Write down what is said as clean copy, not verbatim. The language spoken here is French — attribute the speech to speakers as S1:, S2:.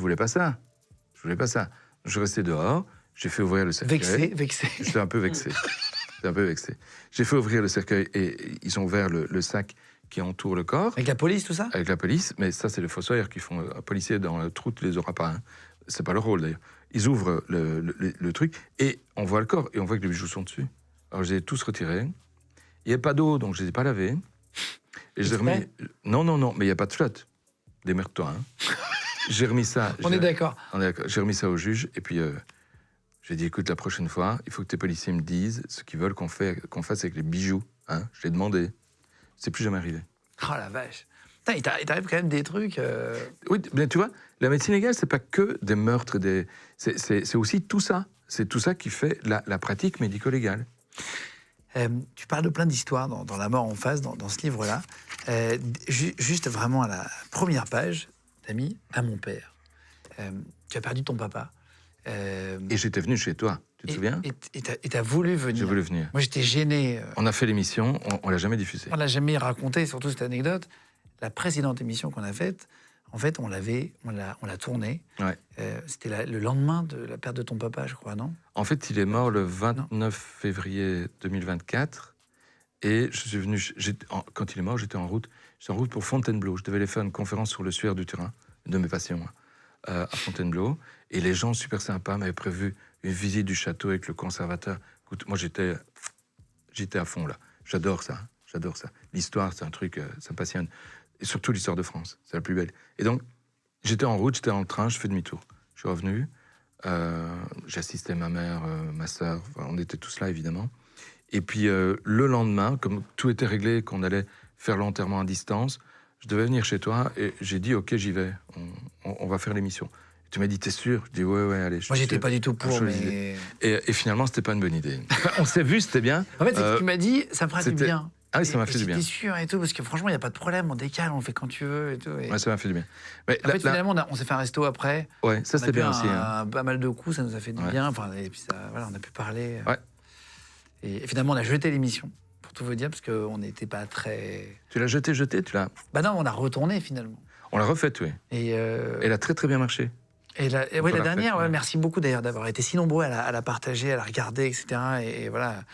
S1: Je voulais pas ça. Je voulais pas ça. Je restais dehors, j'ai fait ouvrir le cercueil.
S2: Vexé.
S1: J'étais un peu vexé. J'étais un peu vexé. J'ai fait ouvrir le cercueil et ils ont ouvert le sac qui entoure le corps.
S2: Avec la police, tout ça?
S1: Avec la police, mais ça, c'est les fossoyeurs qui font. Un policier dans le trou, tu les auras pas. Hein. C'est pas leur rôle, d'ailleurs. Ils ouvrent le truc et on voit le corps et on voit que les bijoux sont dessus. Alors, je les ai tous retirés. Il n'y avait pas d'eau, donc je les ai pas lavés. Et je les ai remis. Non, mais il n'y a pas de flotte. Démerde-toi. Hein. J'ai remis ça.
S2: On est d'accord.
S1: J'ai remis ça au juge et puis j'ai dit écoute, la prochaine fois, il faut que tes policiers me disent ce qu'ils veulent qu'on fasse avec les bijoux. Hein. Je l'ai demandé. C'est plus jamais arrivé.
S2: Oh la vache. Putain, il t'arrive quand même des trucs.
S1: Oui, mais tu vois, la médecine légale, c'est pas que des meurtres, c'est aussi tout ça. C'est tout ça qui fait la pratique médico-légale.
S2: Tu parles de plein d'histoires dans La mort en face, dans ce livre-là. Juste vraiment à la première page, t'as mis « à mon père ». Tu as perdu ton papa.
S1: Et j'étais venu chez toi, tu te souviens?
S2: Et t'as voulu venir.
S1: J'ai voulu venir.
S2: Moi, j'étais gêné.
S1: On a fait l'émission, on l'a jamais diffusée.
S2: On l'a jamais raconté, surtout cette anecdote. La précédente émission qu'on a faite, en fait, on l'a tournée.
S1: Ouais.
S2: C'était le lendemain de la perte de ton papa, je crois, non?
S1: En fait, il est mort le 29 février 2024. Et je suis venu. Quand il est mort, j'étais en route. J'étais en route pour Fontainebleau. Je devais aller faire une conférence sur le suaire du terrain, une de mes passions, à Fontainebleau. Et les gens super sympas m'avaient prévu une visite du château avec le conservateur. Écoute, moi, j'étais à fond là. J'adore ça. J'adore ça. L'histoire, c'est un truc, ça me passionne. Et surtout l'histoire de France, c'est la plus belle. Et donc, j'étais en route, j'étais dans le train, je fais demi-tour. Je suis revenu, j'assistais ma mère, ma sœur, enfin, on était tous là évidemment. Et puis le lendemain, comme tout était réglé, qu'on allait faire l'enterrement à distance, je devais venir chez toi et j'ai dit ok, j'y vais, on va faire l'émission. Et tu m'as dit t'es sûr? Je dis ouais, allez.
S2: Moi j'étais pas du tout pour, mais...
S1: Et finalement, c'était pas une bonne idée. Enfin, on s'est vu, c'était bien.
S2: En fait, c'est que tu m'as dit, ça me fera du bien.
S1: Ah oui, ça m'a fait du bien.
S2: J'étais sûr et tout, parce que franchement, il n'y a pas de problème, on décale, on le fait quand tu veux et tout.
S1: Ouais, ça m'a fait du bien. Mais
S2: en fait, finalement, on s'est fait un resto après.
S1: Ouais, ça c'était bien aussi.
S2: Pas mal de coups, ça nous a fait du bien. Enfin, et puis ça, voilà, on a pu parler.
S1: Ouais.
S2: Et finalement, on a jeté l'émission, pour tout vous dire, parce qu'on n'était pas très...
S1: Tu l'as jeté, tu l'as...
S2: Bah non, on a retourné finalement.
S1: On l'a refaite, oui.
S2: Et
S1: elle a très très bien marché.
S2: Et la dernière, merci beaucoup d'ailleurs d'avoir été si nombreux à la partager, à la regarder, etc. Et voilà,